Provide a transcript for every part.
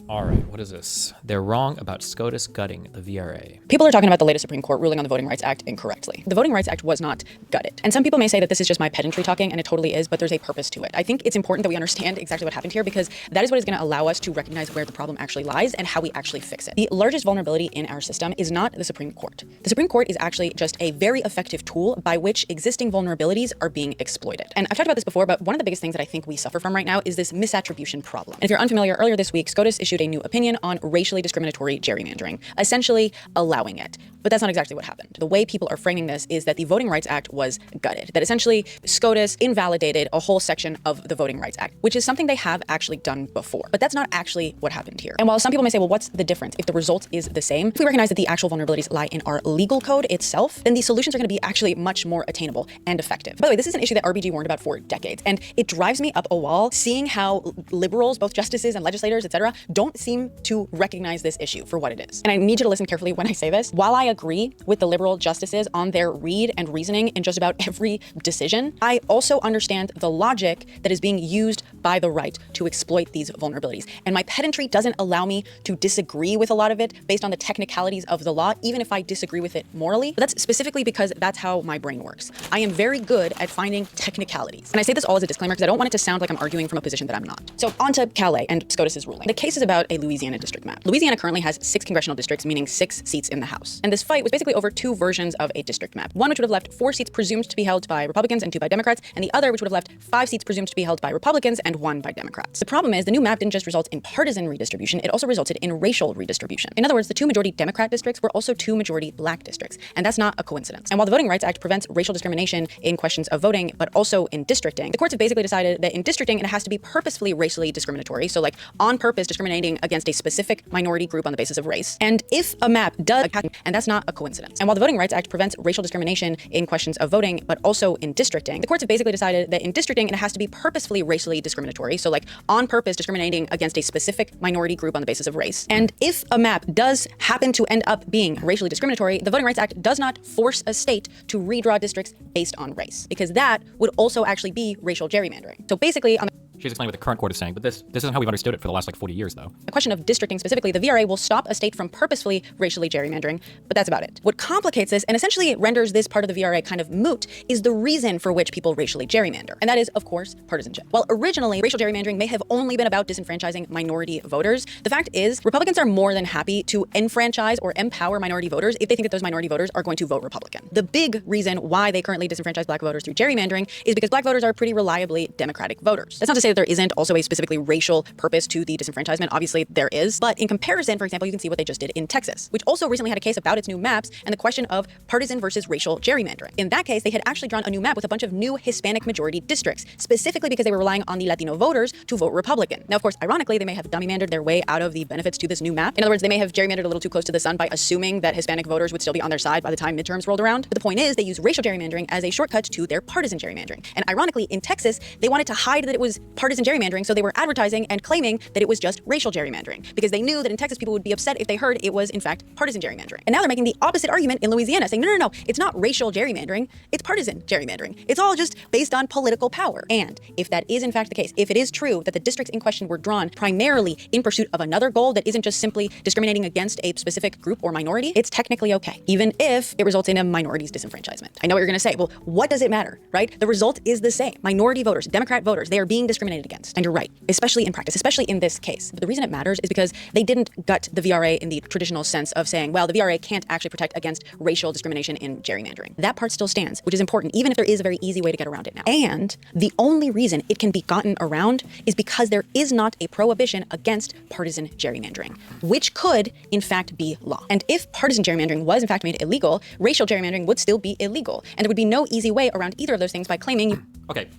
All right, what is this? They're wrong about SCOTUS gutting the VRA. People are talking about the latest Supreme Court ruling on the Voting Rights Act incorrectly. The Voting Rights Act was not gutted. And some people may say that this is just my pedantry talking, and it totally is, but there's a purpose to it. I think it's important that we understand exactly what happened here, because that is what is going to allow us to recognize where the problem actually lies and how we actually fix it. The largest vulnerability in our system is not the Supreme Court. The Supreme Court is actually just a very effective tool by which existing vulnerabilities are being exploited. And I've talked about this before, but one of the biggest things that I think we suffer from right now is this misattribution problem. And if you're unfamiliar, earlier this week, SCOTUS issued a new opinion on racially discriminatory gerrymandering, essentially allowing it. But that's not exactly what happened. The way people are framing this is that the Voting Rights Act was gutted, that essentially SCOTUS invalidated a whole section of the Voting Rights Act, which is something they have actually done before. But that's not actually what happened here. And while some people may say, well, what's the difference if the result is the same? If we recognize that the actual vulnerabilities lie in our legal code itself, then the solutions are going to be actually much more attainable and effective. By the way, this is an issue that RBG warned about for decades, and it drives me up a wall seeing how liberals, both justices and legislators, etc., don't seem to recognize this issue for what it is. And I need you to listen carefully when I say this. While I agree with the liberal justices on their read and reasoning in just about every decision, I also understand the logic that is being used by the right to exploit these vulnerabilities. And my pedantry doesn't allow me to disagree with a lot of it based on the technicalities of the law, even if I disagree with it morally. But that's specifically because that's how my brain works. I am very good at finding technicalities. And I say this all as a disclaimer because I don't want it to sound like I'm arguing from a position that I'm not. So on to Calais and SCOTUS's ruling. The case is about a Louisiana district map. Louisiana currently has 6 congressional districts, meaning 6 seats in the House. And this fight was basically over 2 versions of a district map. One which would have left 4 seats presumed to be held by Republicans and 2 by Democrats, and the other which would have left 5 seats presumed to be held by Republicans and 1 by Democrats. The problem is the new map didn't just result in partisan redistribution, it also resulted in racial redistribution. In other words, the 2 majority Democrat districts were also 2 majority Black districts, and that's not a coincidence. And while the Voting Rights Act prevents racial discrimination in questions of voting, but also in districting, the courts have basically decided that in districting it has to be purposefully racially discriminatory, so like on purpose discriminating against a specific minority group on the basis of race. And if a map does, and that's not a coincidence. And while the Voting Rights Act prevents racial discrimination in questions of voting, but also in districting, the courts have basically decided that in districting it has to be purposefully racially discriminatory, so like on purpose discriminating against a specific minority group on the basis of race. And if a map does happen to end up being racially discriminatory, the Voting Rights Act does not force a state to redraw districts based on race, because that would also actually be racial gerrymandering. So basically, on the She's explaining what the current court is saying, but this isn't how we've understood it for the last 40 years, though. the question of districting specifically, the VRA will stop a state from purposefully racially gerrymandering, but that's about it. What complicates this, and essentially renders this part of the VRA kind of moot, is the reason for which people racially gerrymander. And that is, of course, partisanship. While originally racial gerrymandering may have only been about disenfranchising minority voters, the fact is Republicans are more than happy to enfranchise or empower minority voters if they think that those minority voters are going to vote Republican. The big reason why they currently disenfranchise Black voters through gerrymandering is because Black voters are pretty reliably Democratic voters. That's not to say that there isn't also a specifically racial purpose to the disenfranchisement. Obviously there is, but in comparison, for example, you can see what they just did in Texas, which also recently had a case about its new maps and the question of partisan versus racial gerrymandering. In that case, they had actually drawn a new map with a bunch of new Hispanic majority districts, specifically because they were relying on the Latino voters to vote Republican. Now, of course, ironically, they may have dummy-mandered their way out of the benefits to this new map. In other words, they may have gerrymandered a little too close to the sun by assuming that Hispanic voters would still be on their side by the time midterms rolled around. But the point is, they use racial gerrymandering as a shortcut to their partisan gerrymandering. And ironically, in Texas, they wanted to hide that it was partisan gerrymandering, so they were advertising and claiming that it was just racial gerrymandering, because they knew that in Texas people would be upset if they heard it was in fact partisan gerrymandering. And now they're making the opposite argument in Louisiana, saying no, it's not racial gerrymandering, it's partisan gerrymandering. It's all just based on political power. And if that is in fact the case, if it is true that the districts in question were drawn primarily in pursuit of another goal that isn't just simply discriminating against a specific group or minority, it's technically okay, even if it results in a minority's disenfranchisement. I know what you're gonna say, well, what does it matter, right? The result is the same. Minority voters, Democrat voters, they are being discriminated against. And you're right, especially in practice, especially in this case. But the reason it matters is because they didn't gut the VRA in the traditional sense of saying, well, the VRA can't actually protect against racial discrimination in gerrymandering. That part still stands, which is important, even if there is a very easy way to get around it now. And the only reason it can be gotten around is because there is not a prohibition against partisan gerrymandering, which could, in fact, be law. And if partisan gerrymandering was, in fact, made illegal, racial gerrymandering would still be illegal. And there would be no easy way around either of those things by claiming Okay.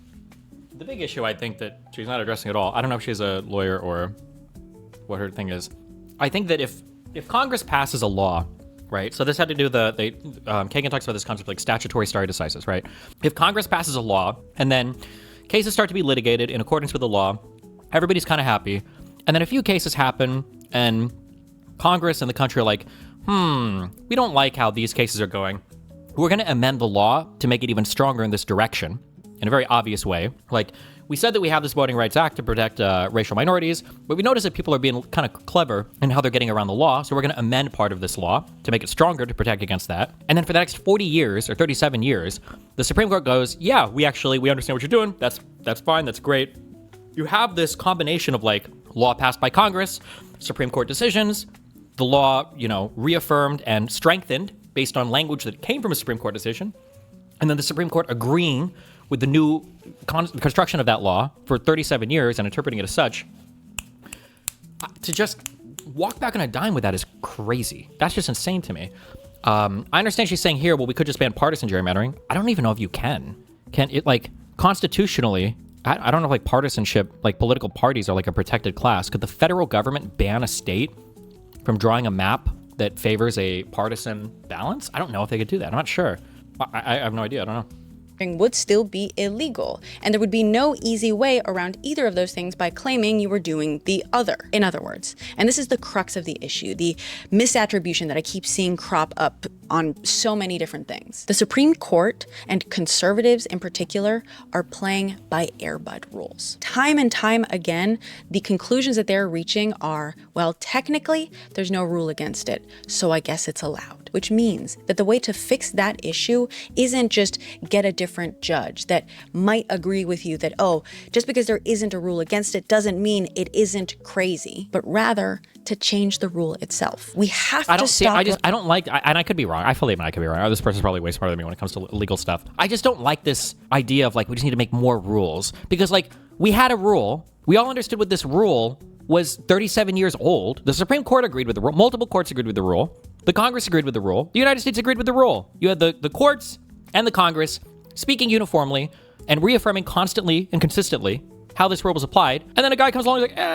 The big issue I think that she's not addressing at all, I don't know if she's a lawyer or what her thing is. I think that if Congress passes a law, right? So this had to do Kagan talks about this concept like statutory stare decisis, right? If Congress passes a law and then cases start to be litigated in accordance with the law, everybody's kind of happy. And then a few cases happen and Congress and the country are like, we don't like how these cases are going. We're going to amend the law to make it even stronger in this direction in a very obvious way. Like, we said that we have this Voting Rights Act to protect racial minorities, but we noticed that people are being kind of clever in how they're getting around the law. So we're going to amend part of this law to make it stronger to protect against that. And then for the next 40 years or 37 years, the Supreme Court goes, yeah, we understand what you're doing. That's fine. That's great. You have this combination of like law passed by Congress, Supreme Court decisions, the law, reaffirmed and strengthened based on language that came from a Supreme Court decision, and then the Supreme Court agreeing with the new construction of that law for 37 years and interpreting it as such. To just walk back on a dime with that is crazy. That's just insane to me. I understand she's saying here, well, we could just ban partisan gerrymandering. I don't even know if you can. Can it, like, constitutionally, I don't know if, like, partisanship, like, political parties are, like, a protected class. Could the federal government ban a state from drawing a map that favors a partisan balance? I don't know if they could do that. I'm not sure. I have no idea. I don't know. Would still be illegal, and there would be no easy way around either of those things by claiming you were doing the other, in other words. And this is the crux of the issue, the misattribution that I keep seeing crop up on so many different things. The Supreme Court, and conservatives in particular, are playing by Air Bud rules. Time and time again, the conclusions that they're reaching are, well, technically, there's no rule against it, so I guess it's allowed. Which means that the way to fix that issue isn't just get a different judge that might agree with you that, oh, just because there isn't a rule against it doesn't mean it isn't crazy, but rather to change the rule itself. We have to stop. I don't like, and I could be wrong. I fully admit I could be wrong. This person's probably way smarter than me when it comes to legal stuff. I just don't like this idea of like, we just need to make more rules, because like we had a rule. We all understood what this rule was 37 years old. The Supreme Court agreed with the rule. Multiple courts agreed with the rule. The Congress agreed with the rule. The United States agreed with the rule. You had the courts and the Congress speaking uniformly and reaffirming constantly and consistently how this rule was applied. And then a guy comes along and is like,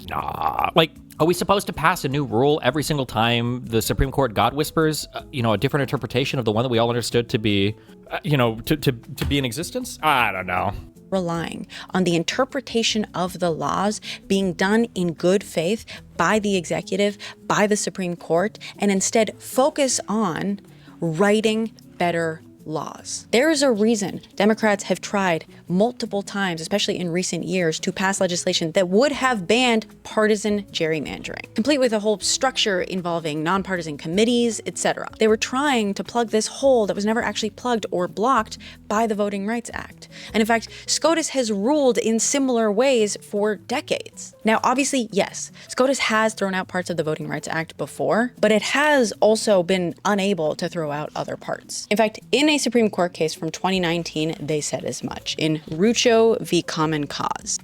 nah. Like, are we supposed to pass a new rule every single time the Supreme Court God whispers, a different interpretation of the one that we all understood to be, to be in existence? I don't know. Relying on the interpretation of the laws being done in good faith by the executive, by the Supreme Court, and instead focus on writing better laws. There is a reason Democrats have tried multiple times, especially in recent years, to pass legislation that would have banned partisan gerrymandering, complete with a whole structure involving nonpartisan committees, etc. They were trying to plug this hole that was never actually plugged or blocked by the Voting Rights Act. And in fact, SCOTUS has ruled in similar ways for decades. Now, obviously, yes, SCOTUS has thrown out parts of the Voting Rights Act before, but it has also been unable to throw out other parts. In fact, in a Supreme Court case from 2019, they said as much in Rucho v. Common Cause.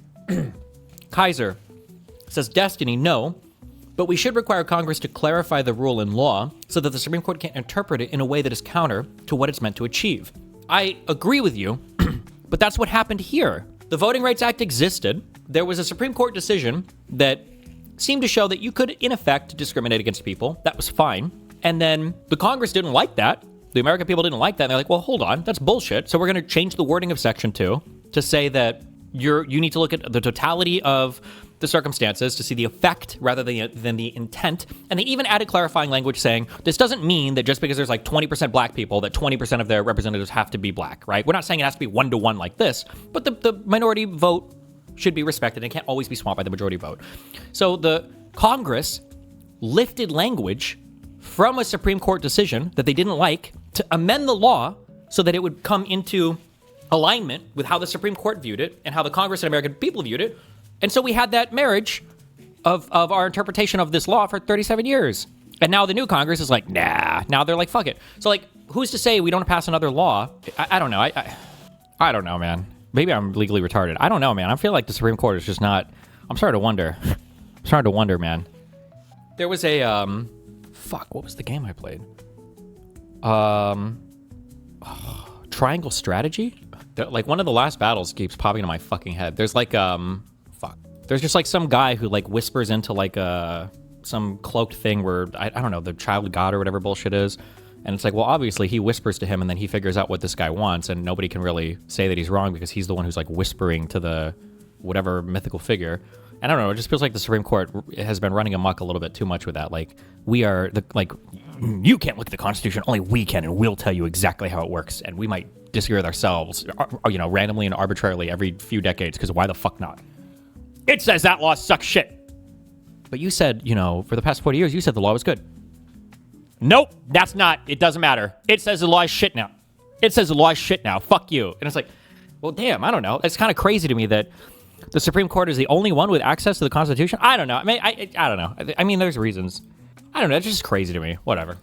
Kaiser says, Destiny, no, but we should require Congress to clarify the rule in law so that the Supreme Court can interpret it in a way that is counter to what it's meant to achieve. I agree with you, but that's what happened here. The Voting Rights Act existed. There was a Supreme Court decision that seemed to show that you could, in effect, discriminate against people. That was fine. And then the Congress didn't like that. The American people didn't like that. And they're like, well, hold on, that's bullshit. So we're going to change the wording of Section 2 to say that you need to look at the totality of the circumstances to see the effect rather than the intent. And they even added clarifying language saying, this doesn't mean that just because there's like 20% black people, that 20% of their representatives have to be black, right? We're not saying it has to be 1-to-1 like this, but the minority vote should be respected and can't always be swamped by the majority vote. So the Congress lifted language from a Supreme Court decision that they didn't like to amend the law so that it would come into alignment with how the Supreme Court viewed it and how the Congress and American people viewed it. And so we had that marriage of our interpretation of this law for 37 years. And now the new Congress is like, nah. Now they're like, fuck it. So like, who's to say we don't pass another law? I don't know. I don't know, man. Maybe I'm legally retarded. I don't know, man. I feel like the Supreme Court is just not... I'm starting to wonder. I'm starting to wonder, man. There was a... Fuck, what was the game I played? Triangle Strategy? Like, one of the last battles keeps popping into my fucking head. There's like, fuck. There's just like some guy who like whispers into like some cloaked thing where, I don't know, the child god or whatever bullshit is. And it's like, well, obviously he whispers to him and then he figures out what this guy wants and nobody can really say that he's wrong because he's the one who's like whispering to the whatever mythical figure. I don't know. It just feels like the Supreme Court has been running amok a little bit too much with that. Like, we are you can't look at the Constitution. Only we can, and we'll tell you exactly how it works. And we might disagree with ourselves, randomly and arbitrarily every few decades, because why the fuck not? It says that law sucks shit. But you said, for the past 40 years, you said the law was good. Nope, that's not. It doesn't matter. It says the law is shit now. It says the law is shit now. Fuck you. And it's like, well, damn, I don't know. It's kind of crazy to me that the Supreme Court is the only one with access to the Constitution. I don't know. I mean, I don't know. I mean, there's reasons. I don't know. It's just crazy to me. Whatever.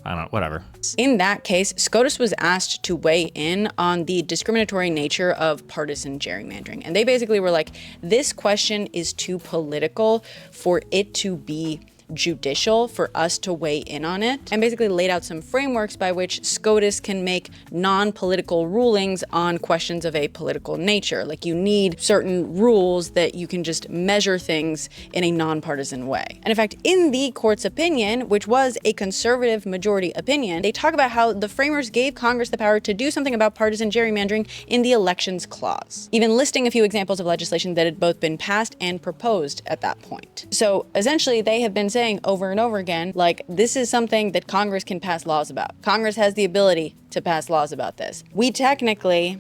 I don't know. Whatever. In that case, SCOTUS was asked to weigh in on the discriminatory nature of partisan gerrymandering. And they basically were like, this question is too political for it to be judicial, for us to weigh in on it, and basically laid out some frameworks by which SCOTUS can make non-political rulings on questions of a political nature. Like, you need certain rules that you can just measure things in a nonpartisan way. And in fact, in the court's opinion, which was a conservative majority opinion, they talk about how the framers gave Congress the power to do something about partisan gerrymandering in the elections clause, even listing a few examples of legislation that had both been passed and proposed at that point. So essentially, they have been saying over and over again, like, this is something that Congress can pass laws about. Congress has the ability to pass laws about this. We technically,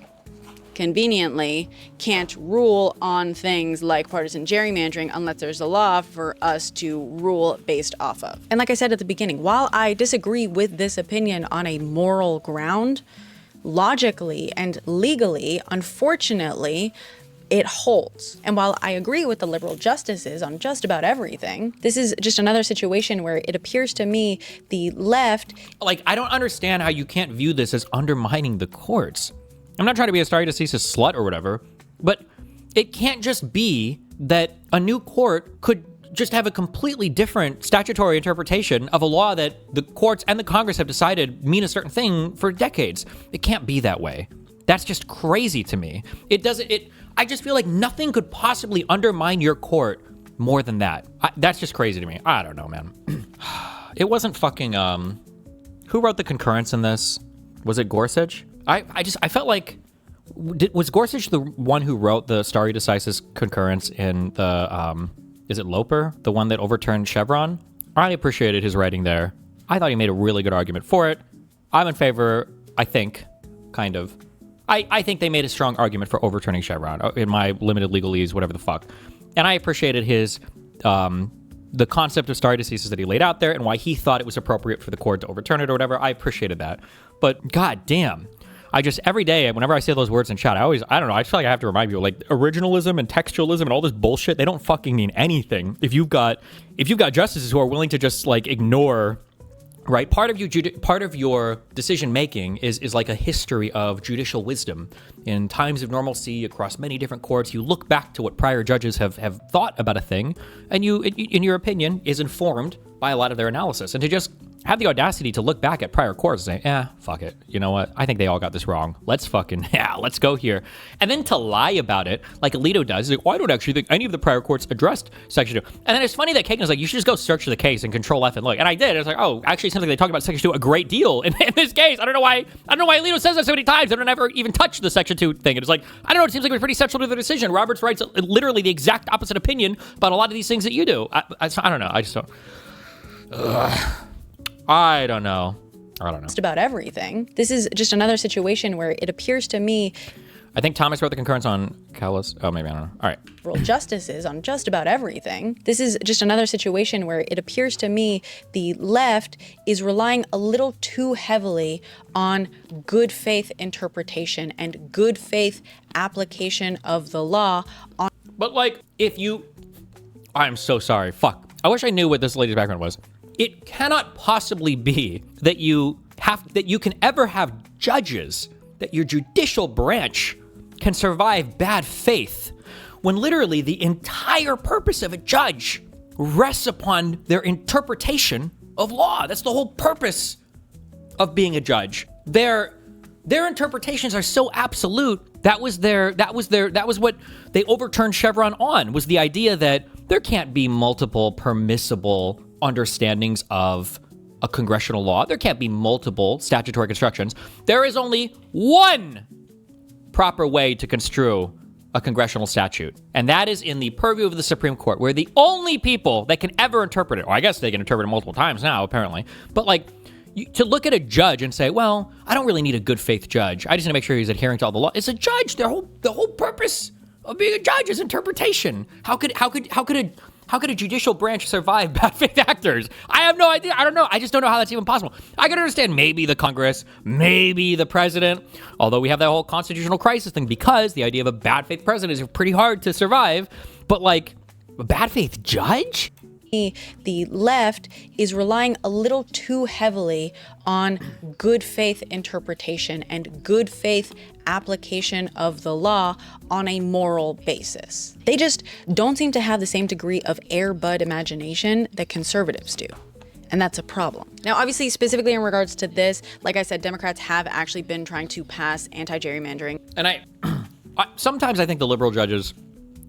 conveniently, can't rule on things like partisan gerrymandering unless there's a law for us to rule based off of. And like I said at the beginning, while I disagree with this opinion on a moral ground, logically and legally, unfortunately, it holds. And while I agree with the liberal justices on just about everything, this is just another situation where it appears to me the left... Like, I don't understand how you can't view this as undermining the courts. I'm not trying to be a stare decisis slut or whatever, but it can't just be that a new court could just have a completely different statutory interpretation of a law that the courts and the Congress have decided mean a certain thing for decades. It can't be that way. That's just crazy to me. I just feel like nothing could possibly undermine your court more than that. That's just crazy to me. I don't know, man. It wasn't fucking, who wrote the concurrence in this? Was it Gorsuch? I felt like, was Gorsuch the one who wrote the stare decisis concurrence in the, is it Loper? The one that overturned Chevron? I appreciated his writing there. I thought he made a really good argument for it. I'm in favor, I think, kind of. I think they made a strong argument for overturning Chevron in my limited legalese, whatever the fuck. And I appreciated his, the concept of stare decisis that he laid out there and why he thought it was appropriate for the court to overturn it or whatever. I appreciated that. But god damn, every day, whenever I say those words in chat, I don't know, I feel like I have to remind people, like, originalism and textualism and all this bullshit, they don't fucking mean anything if you've got justices who are willing to just, like, ignore... Right, part of your decision making is like a history of judicial wisdom. In times of normalcy across many different courts, you look back to what prior judges have thought about a thing, and you, in your opinion, is informed by a lot of their analysis. And to just have the audacity to look back at prior courts and say, fuck it. You know what? I think they all got this wrong. Let's let's go here. And then to lie about it, like Alito does, like, well, I don't actually think any of the prior courts addressed Section 2. And then it's funny that Kagan was like, you should just go search the case and Control F and look. And I did. I was like, oh, actually, it seems like they talk about Section 2 a great deal in this case. I don't know why Alito says that so many times. I don't ever even touch the Section 2 thing. It's like, I don't know, it seems like it was pretty central to the decision. Roberts writes literally the exact opposite opinion about a lot of these things that you do. I don't know. I just don't... I don't know. Just about everything. This is just another situation where it appears to me... I think Thomas wrote the concurrence on Callis. Oh, maybe, I don't know. All right. Liberal justices on just about everything. This is just another situation where it appears to me the left is relying a little too heavily on good faith interpretation and good faith application of the law. But, like, I'm so sorry. Fuck. I wish I knew what this lady's background was. It cannot possibly be that you can ever have judges, that your judicial branch can survive bad faith, when literally the entire purpose of a judge rests upon their interpretation of law. That's the whole purpose of being a judge. Their interpretations are so absolute. That was what they overturned Chevron on, was the idea that there can't be multiple permissible understandings of a congressional law. There can't be multiple statutory constructions. There is only one proper way to construe a congressional statute, and that is in the purview of the Supreme Court, where the only people that can ever interpret it, or I guess they can interpret it multiple times now, apparently, but like, to look at a judge and say, well, I don't really need a good faith judge. I just need to make sure he's adhering to all the law. It's a judge. The whole purpose of being a judge is interpretation. How could a judicial branch survive bad faith actors? I have no idea. I don't know. I just don't know how that's even possible. I can understand maybe the Congress, maybe the president, although we have that whole constitutional crisis thing, because the idea of a bad faith president is pretty hard to survive. But like, a bad faith judge? The left is relying a little too heavily on good faith interpretation and good faith application of the law on a moral basis. They just don't seem to have the same degree of Air Bud imagination that conservatives do. And that's a problem. Now, obviously, specifically in regards to this, like I said, Democrats have actually been trying to pass anti-gerrymandering. And I sometimes I think the liberal judges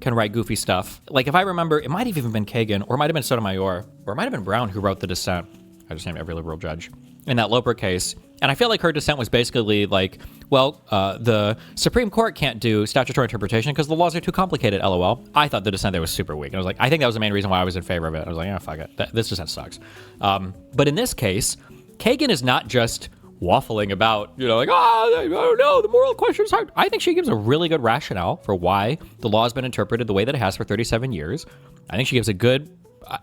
can write goofy stuff. Like, if I remember, it might have even been Kagan, or it might have been Sotomayor, or it might have been Brown who wrote the dissent. I just named every liberal judge in that Loper case. And I feel like her dissent was basically like, well, the Supreme Court can't do statutory interpretation because the laws are too complicated, LOL. I thought the dissent there was super weak. And I was like, I think that was the main reason why I was in favor of it. I was like, yeah, fuck it. This dissent sucks. But in this case, Kagan is not just waffling about, like, I don't know, the moral question is hard. I think she gives a really good rationale for why the law has been interpreted the way that it has for 37 years. I think she gives a good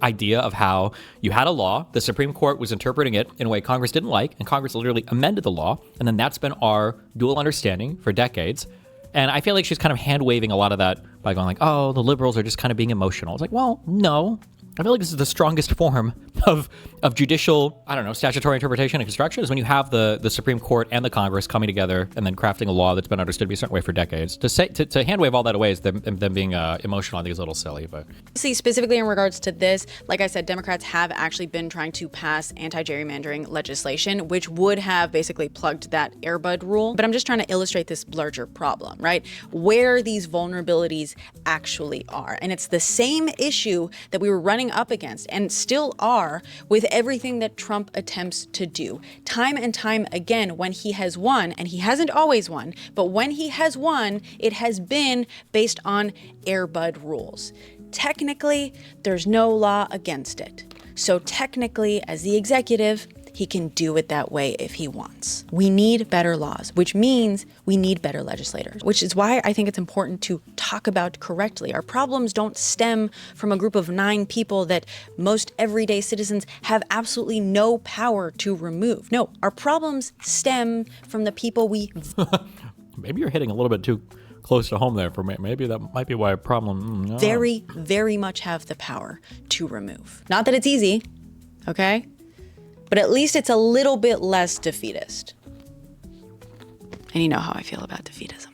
idea of how you had a law, the Supreme Court was interpreting it in a way Congress didn't like, and Congress literally amended the law, and then that's been our dual understanding for decades. And I feel like she's kind of hand-waving a lot of that by going like, oh, the liberals are just kind of being emotional. It's like, well, no. I feel like this is the strongest form of judicial, statutory interpretation and construction is when you have the Supreme Court and the Congress coming together and then crafting a law that's been understood to be a certain way for decades. To hand wave all that away is them being emotional, I think is a little silly. But see, specifically in regards to this, like I said, Democrats have actually been trying to pass anti-gerrymandering legislation, which would have basically plugged that Air Bud rule. But I'm just trying to illustrate this larger problem, right? Where these vulnerabilities actually are. And it's the same issue that we were running up against and still are with everything that Trump attempts to do. Time and time again, when he has won, and he hasn't always won, but when he has won, it has been based on Air Bud rules. Technically, there's no law against it. So technically, as the executive, he can do it that way if he wants. We need better laws, which means we need better legislators, which is why I think it's important to talk about correctly. Our problems don't stem from a group of 9 people that most everyday citizens have absolutely no power to remove. No, our problems stem from the people we... Maybe you're hitting a little bit too close to home there for me. Maybe that might be why a problem... No. Very, very much have the power to remove. Not that it's easy, okay? But at least it's a little bit less defeatist. And you know how I feel about defeatism.